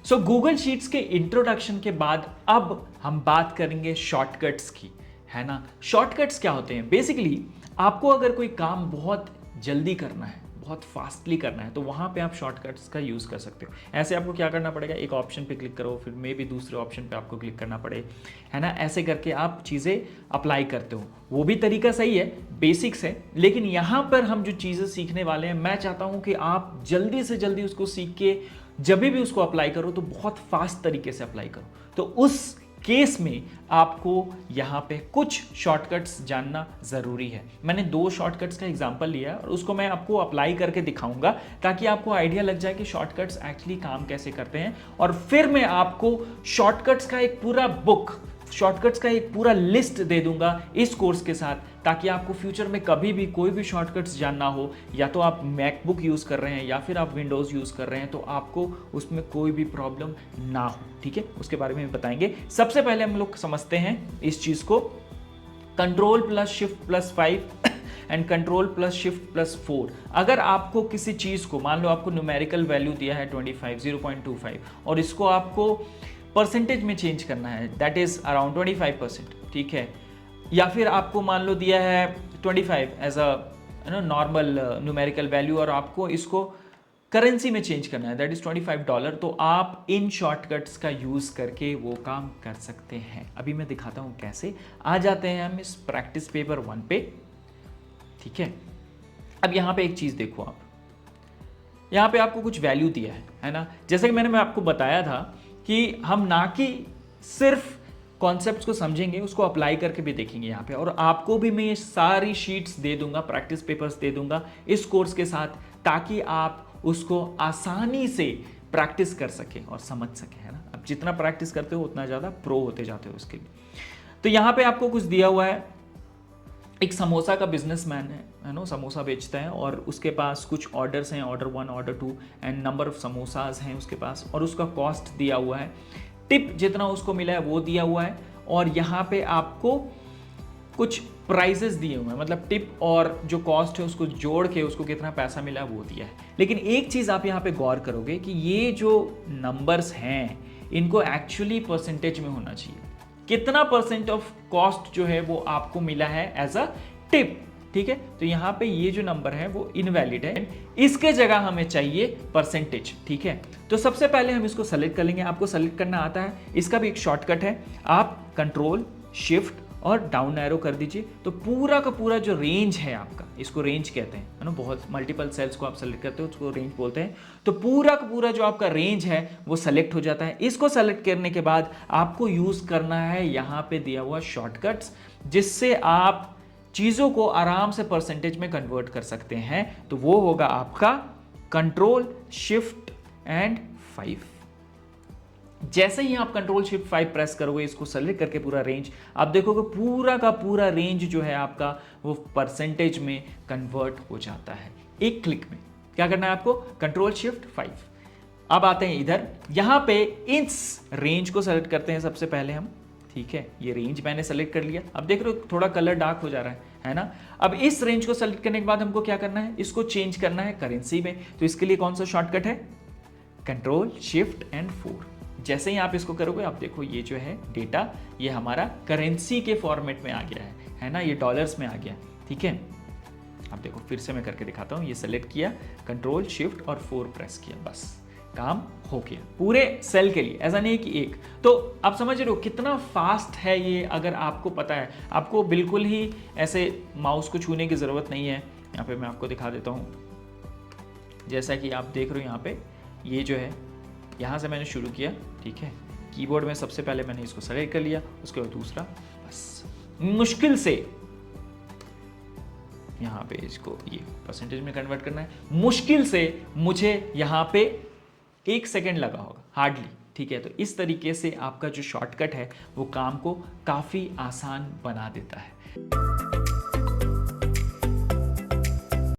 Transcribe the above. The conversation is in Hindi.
सो गूगल शीट्स के इंट्रोडक्शन के बाद अब हम बात करेंगे शॉर्टकट्स की, है ना। शॉर्टकट्स क्या होते हैं? बेसिकली आपको अगर कोई काम बहुत जल्दी करना है, बहुत फास्टली करना है, तो वहाँ पे आप शॉर्टकट्स का यूज़ कर सकते हो। ऐसे आपको क्या करना पड़ेगा, एक ऑप्शन पे क्लिक करो, फिर मे भी दूसरे ऑप्शन पे आपको क्लिक करना पड़े, है ना। ऐसे करके आप चीज़ें अप्लाई करते हो। वो भी तरीका सही है, बेसिक्स है, लेकिन यहाँ पर हम जो चीज़ें सीखने वाले हैं, मैं चाहता हूँ कि आप जल्दी से जल्दी उसको सीख के जब भी उसको अप्लाई करो तो बहुत फास्ट तरीके से अप्लाई करो। तो उस केस में आपको यहाँ पे कुछ शॉर्टकट्स जानना ज़रूरी है। मैंने 2 शॉर्टकट्स का एग्जांपल लिया और उसको मैं आपको अप्लाई करके दिखाऊंगा ताकि आपको आइडिया लग जाए कि शॉर्टकट्स एक्चुअली काम कैसे करते हैं। और फिर मैं आपको शॉर्टकट्स का एक पूरा बुक, शॉर्टकट्स का एक पूरा लिस्ट दे दूंगा इस कोर्स के साथ, ताकि आपको फ्यूचर में कभी भी कोई भी शॉर्टकट्स जानना हो, या तो आप मैकबुक यूज़ कर रहे हैं या फिर आप विंडोज़ यूज़ कर रहे हैं, तो आपको उसमें कोई भी प्रॉब्लम ना हो। ठीक है, उसके बारे में बताएंगे। सबसे पहले हम लोग समझते हैं इस चीज़ को, Ctrl+Shift+5 एंड Ctrl+Shift+4। अगर आपको किसी चीज़ को, मान लो आपको न्यूमेरिकल वैल्यू दिया है 0.25 और इसको आपको परसेंटेज में चेंज करना है, दैट इज अराउंड 25%, ठीक है। या फिर आपको मान लो दिया है 25 as a normal numerical value और आपको इसको करेंसी में चेंज करना है, दैट इज $25, तो आप इन शॉर्टकट्स का यूज करके वो काम कर सकते हैं। अभी मैं दिखाता हूं कैसे। आ जाते हैं हम इस प्रैक्टिस पेपर 1 पे, ठीक है। अब यहां पे एक चीज देखो, आप यहां पे आपको कुछ वैल्यू दिया है ना। जैसे कि मैं आपको बताया था कि हम ना कि सिर्फ कॉन्सेप्ट्स को समझेंगे, उसको अप्लाई करके भी देखेंगे यहाँ पे। और आपको भी मैं ये सारी शीट्स दे दूंगा, प्रैक्टिस पेपर्स दे दूंगा इस कोर्स के साथ, ताकि आप उसको आसानी से प्रैक्टिस कर सके और समझ सके, है ना। अब जितना प्रैक्टिस करते हो उतना ज़्यादा प्रो होते जाते हो उसके लिए। तो यहाँ पे आपको कुछ दिया हुआ है, एक समोसा का बिजनेसमैन है ना, समोसा बेचता है और उसके पास कुछ ऑर्डर्स हैं, order 1, order 2 and number of samosas हैं उसके पास, और उसका कॉस्ट दिया हुआ है, टिप जितना उसको मिला है वो दिया हुआ है, और यहाँ पे आपको कुछ प्राइजेस दिए हुए हैं, मतलब टिप और जो कॉस्ट है उसको जोड़ के उसको कितना पैसा मिला वो दिया है। लेकिन एक चीज़ आप यहाँ पे गौर करोगे कि ये जो नंबर्स हैं इनको एक्चुअली परसेंटेज में होना चाहिए। कितना परसेंट ऑफ कॉस्ट जो है वो आपको मिला है एज अ टिप, ठीक है। तो यहाँ पे ये जो नंबर है वो इनवैलिड है, इसके जगह हमें चाहिए परसेंटेज, ठीक है। तो सबसे पहले हम इसको सेलेक्ट कर लेंगे। आपको सेलेक्ट करना आता है, इसका भी एक शॉर्टकट है, आप कंट्रोल शिफ्ट और डाउन एरो कर दीजिए, तो पूरा का पूरा जो रेंज है आपका, इसको रेंज कहते हैं, है ना। बहुत मल्टीपल सेल्स को आप सेलेक्ट करते हो उसको रेंज बोलते हैं। तो पूरा का पूरा जो आपका रेंज है वो सेलेक्ट हो जाता है। इसको सेलेक्ट करने के बाद आपको यूज करना है यहाँ पे दिया हुआ शॉर्टकट्स, जिससे आप चीजों को आराम से परसेंटेज में कन्वर्ट कर सकते हैं। तो वो होगा आपका कंट्रोल शिफ्ट एंड 5। जैसे ही आप कंट्रोल शिफ्ट 5 प्रेस करोगे, इसको सेलेक्ट करके पूरा रेंज, आप देखोगे पूरा का पूरा रेंज जो है आपका वो परसेंटेज में कन्वर्ट हो जाता है एक क्लिक में। क्या करना है आपको, कंट्रोल शिफ्ट 5। अब आते हैं इधर, यहां पे इस रेंज को सेलेक्ट करते हैं सबसे पहले हम, ठीक है। ये रेंज मैंने सेलेक्ट कर लिया। अब देख रहे हो थोड़ा कलर डार्क हो जा रहा है ना। अब इस रेंज को सेलेक्ट करने के बाद हमको क्या करना है, इसको चेंज करना है करेंसी में। तो इसके लिए कौन सा शॉर्टकट है, कंट्रोल शिफ्ट एंड 4। जैसे ही आप इसको करोगे, आप देखो ये जो है डेटा ये हमारा करेंसी के फॉर्मेट में आ गया है ना, ये डॉलर्स में आ गया, ठीक है। अब देखो फिर से मैं करके दिखाता हूँ, ये सेलेक्ट किया, कंट्रोल शिफ्ट और 4 प्रेस किया, बस काम हो गया पूरे सेल के लिए, ऐसा नहीं कि एक। तो आप समझ रहे हो कितना फास्ट है ये। अगर आपको पता है, आपको बिल्कुल ही ऐसे माउस को छूने की ज़रूरत नहीं है। यहाँ पे मैं आपको दिखा देता हूँ, जैसा कि आप देख रहे हो यहाँ पे, ये जो है यहाँ से मैंने शुरू किया, ठीक है। कीबोर्ड में सबसे पहले मैंने इसको सेलेक्ट कर लिया, उसके बाद दूसरा, बस मुश्किल से यहाँ पे इसको ये परसेंटेज में कन्वर्ट करना है, मुश्किल से मुझे यहाँ पे 1 सेकेंड लगा होगा हार्डली, ठीक है। तो इस तरीके से आपका जो शॉर्टकट है वो काम को काफ़ी आसान बना देता है।